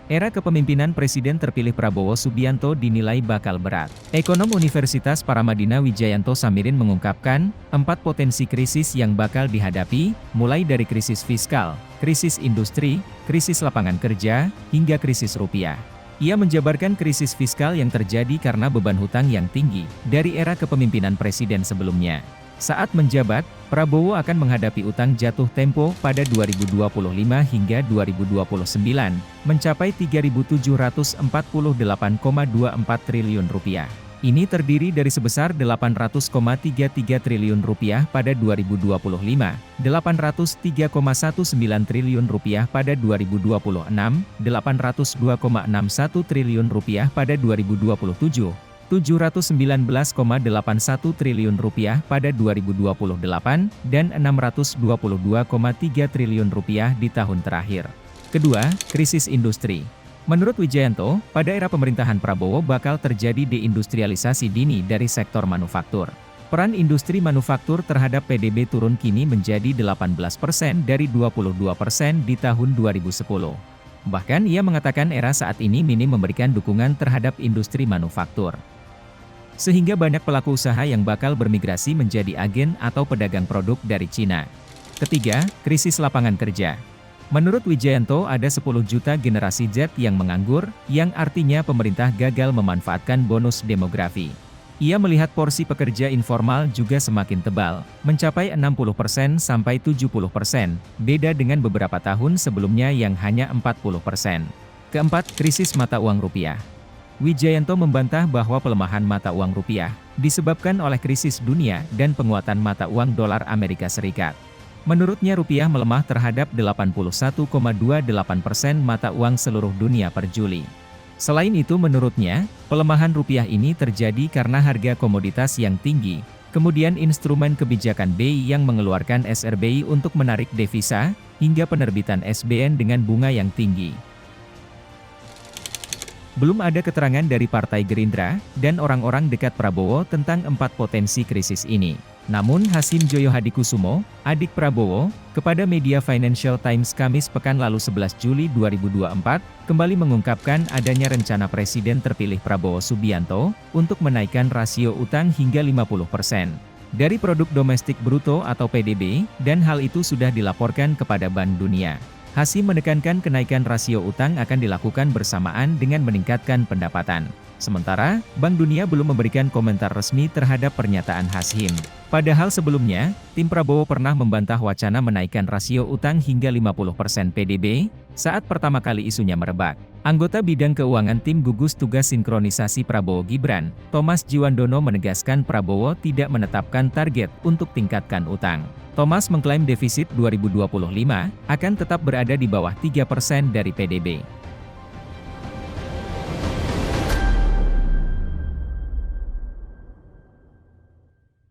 Era kepemimpinan Presiden terpilih Prabowo Subianto dinilai bakal berat. Ekonom Universitas Paramadina Wijayanto Samirin mengungkapkan, 4 potensi krisis yang bakal dihadapi, mulai dari krisis fiskal, krisis industri, krisis lapangan kerja, hingga krisis rupiah. Ia menjabarkan krisis fiskal yang terjadi karena beban hutang yang tinggi dari era kepemimpinan presiden sebelumnya. Saat menjabat, Prabowo akan menghadapi utang jatuh tempo pada 2025 hingga 2029, mencapai Rp3.748,24 triliun. Ini terdiri dari sebesar Rp800,33 triliun pada 2025, Rp803,19 triliun pada 2026, Rp802,61 triliun pada 2027, Rp719,81 triliun pada 2028, dan Rp622,3 triliun di tahun terakhir. Kedua, krisis industri. Menurut Wijayanto, pada era pemerintahan Prabowo bakal terjadi deindustrialisasi dini dari sektor manufaktur. Peran industri manufaktur terhadap PDB turun kini menjadi 18% dari 22% di tahun 2010. Bahkan ia mengatakan era saat ini minim memberikan dukungan terhadap industri manufaktur. Sehingga banyak pelaku usaha yang bakal bermigrasi menjadi agen atau pedagang produk dari Cina. Ketiga, krisis lapangan kerja. Menurut Wijayanto ada 10 juta generasi Z yang menganggur, yang artinya pemerintah gagal memanfaatkan bonus demografi. Ia melihat porsi pekerja informal juga semakin tebal, mencapai 60% sampai 70%, beda dengan beberapa tahun sebelumnya yang hanya 40%. Keempat, krisis mata uang rupiah. Wijayanto membantah bahwa pelemahan mata uang rupiah disebabkan oleh krisis dunia dan penguatan mata uang dolar Amerika Serikat. Menurutnya rupiah melemah terhadap 81,28% mata uang seluruh dunia per Juli. Selain itu menurutnya, pelemahan rupiah ini terjadi karena harga komoditas yang tinggi, kemudian instrumen kebijakan BI yang mengeluarkan SRBI untuk menarik devisa, hingga penerbitan SBN dengan bunga yang tinggi. Belum ada keterangan dari Partai Gerindra dan orang-orang dekat Prabowo tentang 4 potensi krisis ini. Namun Hasim Joyo Hadikusumo, adik Prabowo, kepada media Financial Times Kamis pekan lalu 11 Juli 2024, kembali mengungkapkan adanya rencana Presiden terpilih Prabowo Subianto untuk menaikkan rasio utang hingga 50% dari produk domestik bruto atau PDB, dan hal itu sudah dilaporkan kepada Bank Dunia. Hasim menekankan kenaikan rasio utang akan dilakukan bersamaan dengan meningkatkan pendapatan. Sementara, Bank Dunia belum memberikan komentar resmi terhadap pernyataan Hasim. Padahal sebelumnya, tim Prabowo pernah membantah wacana menaikkan rasio utang hingga 50% PDB, saat pertama kali isunya merebak. Anggota Bidang Keuangan Tim Gugus Tugas Sinkronisasi Prabowo Gibran, Thomas Jiwandono menegaskan Prabowo tidak menetapkan target untuk tingkatkan utang. Thomas mengklaim defisit 2025 akan tetap berada di bawah 3% dari PDB.